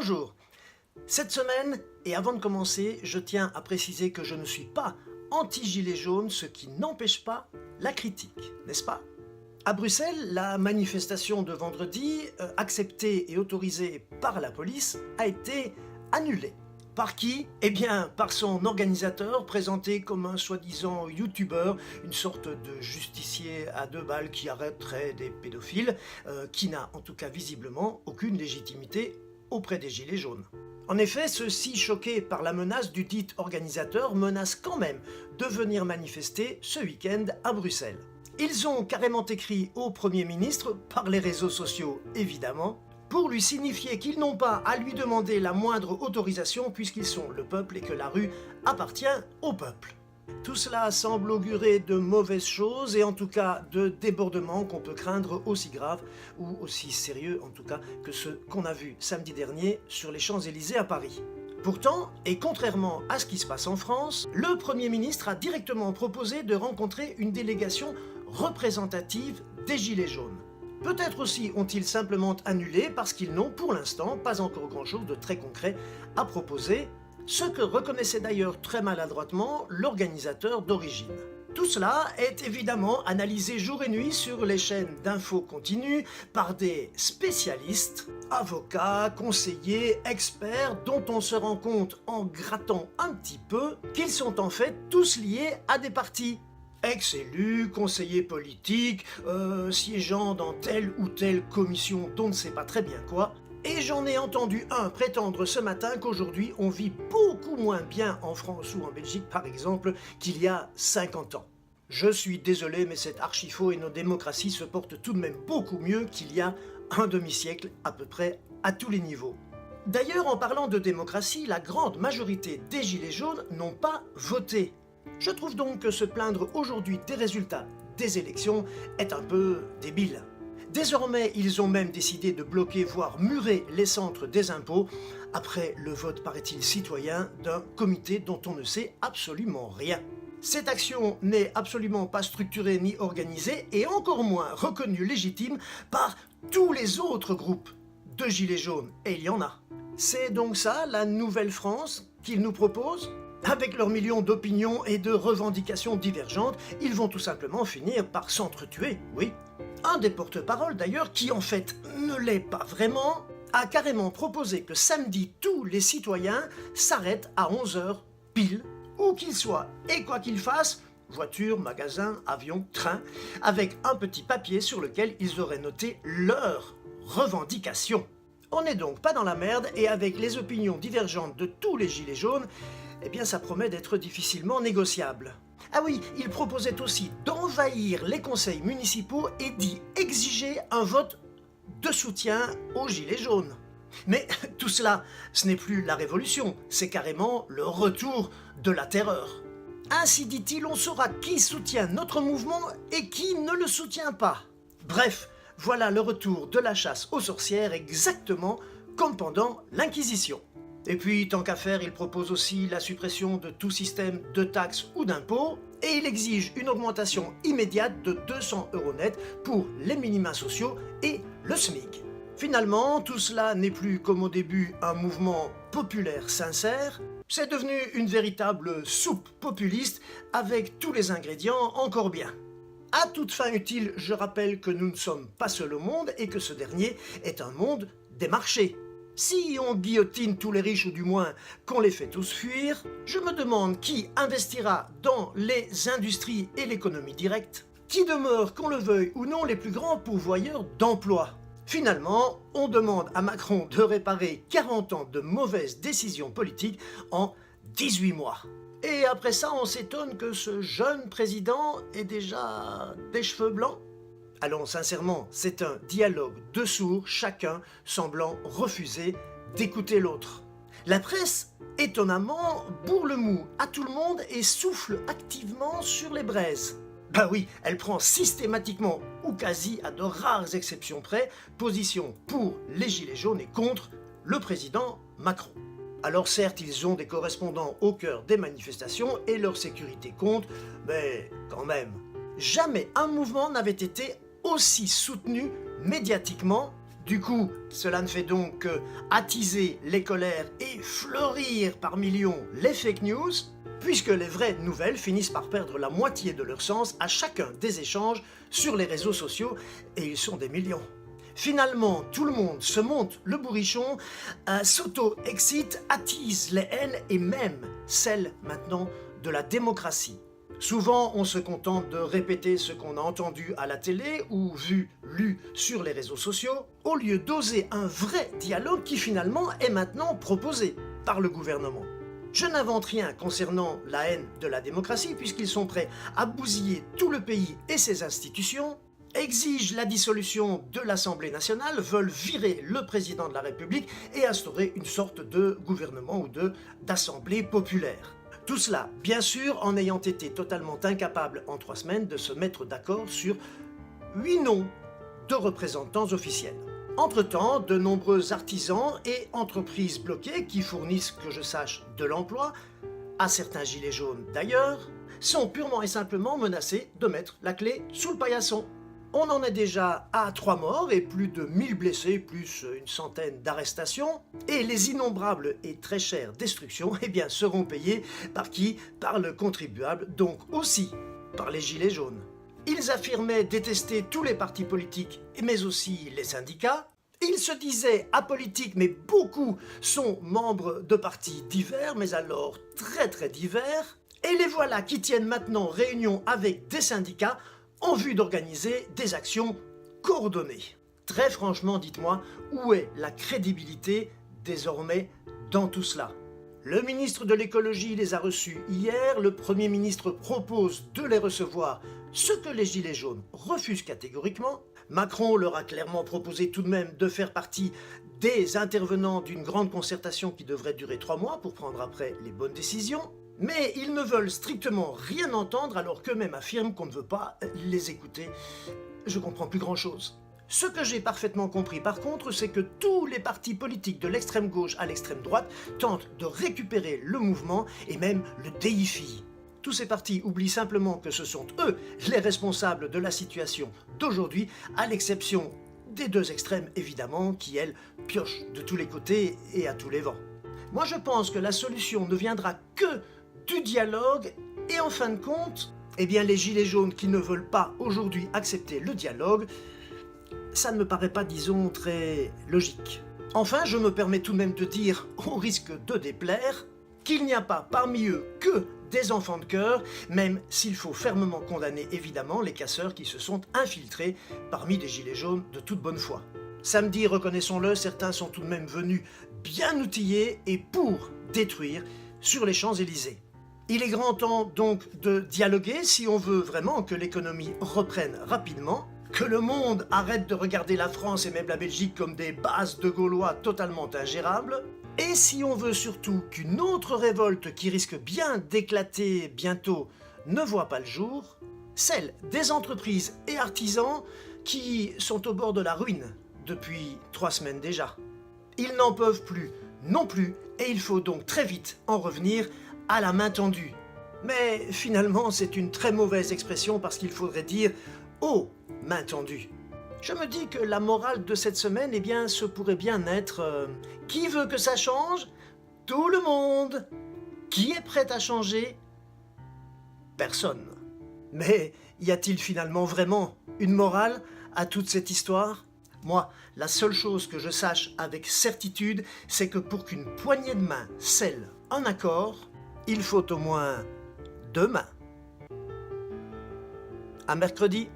Bonjour. Cette semaine, et avant de commencer, je tiens à préciser que je ne suis pas anti-gilet jaune, ce qui n'empêche pas la critique, n'est-ce pas? À Bruxelles, la manifestation de vendredi, acceptée et autorisée par la police, a été annulée. Par qui? Eh bien, par son organisateur, présenté comme un soi-disant youtubeur, une sorte de justicier à deux balles qui arrêterait des pédophiles, qui n'a en tout cas visiblement aucune légitimité auprès des gilets jaunes. En effet, ceux-ci, choqués par la menace du dit organisateur, menacent quand même de venir manifester ce week-end à Bruxelles. Ils ont carrément écrit au Premier ministre, par les réseaux sociaux évidemment, pour lui signifier qu'ils n'ont pas à lui demander la moindre autorisation puisqu'ils sont le peuple et que la rue appartient au peuple. Tout cela semble augurer de mauvaises choses et en tout cas de débordements qu'on peut craindre aussi graves ou aussi sérieux en tout cas que ceux qu'on a vus samedi dernier sur les Champs-Élysées à Paris. Pourtant, et contrairement à ce qui se passe en France, le Premier ministre a directement proposé de rencontrer une délégation représentative des Gilets jaunes. Peut-être aussi ont-ils simplement annulé parce qu'ils n'ont pour l'instant pas encore grand-chose de très concret à proposer, ce que reconnaissait d'ailleurs très maladroitement l'organisateur d'origine. Tout cela est évidemment analysé jour et nuit sur les chaînes d'infos continues par des spécialistes, avocats, conseillers, experts dont on se rend compte en grattant un petit peu qu'ils sont en fait tous liés à des partis. Ex-élus, conseillers politiques, siégeant dans telle ou telle commission dont on ne sait pas très bien quoi. Et j'en ai entendu un prétendre ce matin qu'aujourd'hui on vit beaucoup moins bien en France ou en Belgique par exemple qu'il y a 50 ans. Je suis désolé mais c'est archi faux et nos démocraties se portent tout de même beaucoup mieux qu'il y a un demi-siècle à peu près à tous les niveaux. D'ailleurs en parlant de démocratie, la grande majorité des gilets jaunes n'ont pas voté. Je trouve donc que se plaindre aujourd'hui des résultats des élections est un peu débile. Désormais, ils ont même décidé de bloquer, voire murer les centres des impôts, après le vote, paraît-il, citoyen d'un comité dont on ne sait absolument rien. Cette action n'est absolument pas structurée ni organisée, et encore moins reconnue légitime par tous les autres groupes de gilets jaunes, et il y en a. C'est donc ça, la nouvelle France, qu'ils nous proposent ? Avec leurs millions d'opinions et de revendications divergentes, ils vont tout simplement finir par s'entretuer, oui. Un des porte-parole d'ailleurs, qui en fait ne l'est pas vraiment, a carrément proposé que samedi tous les citoyens s'arrêtent à 11h pile, où qu'ils soient et quoi qu'ils fassent, voiture, magasin, avion, train, avec un petit papier sur lequel ils auraient noté leurs revendications. On n'est donc pas dans la merde et avec les opinions divergentes de tous les gilets jaunes, eh bien ça promet d'être difficilement négociable. Ah oui, il proposait aussi d'envahir les conseils municipaux et d'y exiger un vote de soutien aux gilets jaunes. Mais tout cela, ce n'est plus la révolution, c'est carrément le retour de la terreur. Ainsi dit-il, on saura qui soutient notre mouvement et qui ne le soutient pas. Bref, voilà le retour de la chasse aux sorcières exactement comme pendant l'Inquisition. Et puis, tant qu'à faire, il propose aussi la suppression de tout système de taxes ou d'impôts, et il exige une augmentation immédiate de 200 € net pour les minima sociaux et le SMIC. Finalement, tout cela n'est plus comme au début un mouvement populaire sincère, c'est devenu une véritable soupe populiste avec tous les ingrédients encore bien. À toute fin utile, je rappelle que nous ne sommes pas seuls au monde et que ce dernier est un monde des marchés. Si on guillotine tous les riches ou du moins qu'on les fait tous fuir, je me demande qui investira dans les industries et l'économie directe, qui demeure, qu'on le veuille ou non, les plus grands pourvoyeurs d'emplois. Finalement, on demande à Macron de réparer 40 ans de mauvaises décisions politiques en 18 mois. Et après ça, on s'étonne que ce jeune président ait déjà des cheveux blancs. Allons, sincèrement, c'est un dialogue de sourds, chacun semblant refuser d'écouter l'autre. La presse, étonnamment, bourre le mou à tout le monde et souffle activement sur les braises. Bah oui, elle prend systématiquement, ou quasi à de rares exceptions près, position pour les gilets jaunes et contre le président Macron. Alors certes, ils ont des correspondants au cœur des manifestations et leur sécurité compte, mais quand même, jamais un mouvement n'avait été aussi soutenu médiatiquement Du coup, cela ne fait donc que attiser les colères et fleurir par millions les fake news, puisque les vraies nouvelles finissent par perdre la moitié de leur sens à chacun des échanges sur les réseaux sociaux, et ils sont des millions. Finalement, tout le monde se monte le bourrichon, s'auto-excite, attise les haines et même celle maintenant de la démocratie. Souvent, on se contente de répéter ce qu'on a entendu à la télé ou vu, lu sur les réseaux sociaux, au lieu d'oser un vrai dialogue qui finalement est maintenant proposé par le gouvernement. Je n'invente rien concernant la haine de la démocratie puisqu'ils sont prêts à bousiller tout le pays et ses institutions, exigent la dissolution de l'Assemblée nationale, veulent virer le président de la République et instaurer une sorte de gouvernement ou d'assemblée populaire. Tout cela, bien sûr, en ayant été totalement incapables en 3 semaines de se mettre d'accord sur 8 noms de représentants officiels. Entre-temps, de nombreux artisans et entreprises bloquées qui fournissent, que je sache, de l'emploi, à certains gilets jaunes d'ailleurs, sont purement et simplement menacés de mettre la clé sous le paillasson. On en est déjà à 3 morts et plus de 1000 blessés, plus une centaine d'arrestations. Et les innombrables et très chères destructions seront payées par qui? Par le contribuable, donc aussi par les gilets jaunes. Ils affirmaient détester tous les partis politiques, mais aussi les syndicats. Ils se disaient apolitiques, mais beaucoup sont membres de partis divers, mais alors très divers. Et les voilà qui tiennent maintenant réunion avec des syndicats en vue d'organiser des actions coordonnées. Très franchement, dites-moi, où est la crédibilité désormais dans tout cela? Le ministre de l'écologie les a reçus hier, le Premier ministre propose de les recevoir, ce que les gilets jaunes refusent catégoriquement. Macron leur a clairement proposé tout de même de faire partie des intervenants d'une grande concertation qui devrait durer 3 mois pour prendre après les bonnes décisions. Mais ils ne veulent strictement rien entendre alors qu'eux-mêmes affirment qu'on ne veut pas les écouter. Je comprends plus grand-chose. Ce que j'ai parfaitement compris par contre, c'est que tous les partis politiques de l'extrême gauche à l'extrême droite tentent de récupérer le mouvement et même le déifient. Tous ces partis oublient simplement que ce sont eux les responsables de la situation d'aujourd'hui, à l'exception des 2 extrêmes évidemment, qui elles piochent de tous les côtés et à tous les vents. Moi je pense que la solution ne viendra que du dialogue et en fin de compte, les gilets jaunes qui ne veulent pas aujourd'hui accepter le dialogue, ça ne me paraît pas, disons, très logique. Enfin, je me permets tout de même de dire, au risque de déplaire, qu'il n'y a pas parmi eux que des enfants de cœur, même s'il faut fermement condamner évidemment les casseurs qui se sont infiltrés parmi les gilets jaunes de toute bonne foi. Samedi, reconnaissons-le, certains sont tout de même venus bien outillés et pour détruire sur les Champs-Élysées. Il est grand temps donc de dialoguer si on veut vraiment que l'économie reprenne rapidement, que le monde arrête de regarder la France et même la Belgique comme des bases de Gaulois totalement ingérables, et si on veut surtout qu'une autre révolte qui risque bien d'éclater bientôt ne voit pas le jour, celle des entreprises et artisans qui sont au bord de la ruine depuis 3 semaines déjà. Ils n'en peuvent plus non plus, et il faut donc très vite en revenir à la main tendue. Mais finalement, c'est une très mauvaise expression parce qu'il faudrait dire « oh, main tendue ». Je me dis que la morale de cette semaine, ce pourrait bien être qui veut que ça change? Tout le monde. Qui est prêt à changer? Personne. Mais y a-t-il finalement vraiment une morale à toute cette histoire? Moi, la seule chose que je sache avec certitude, c'est que pour qu'une poignée de main scelle un accord, il faut au moins 2 mains. À mercredi.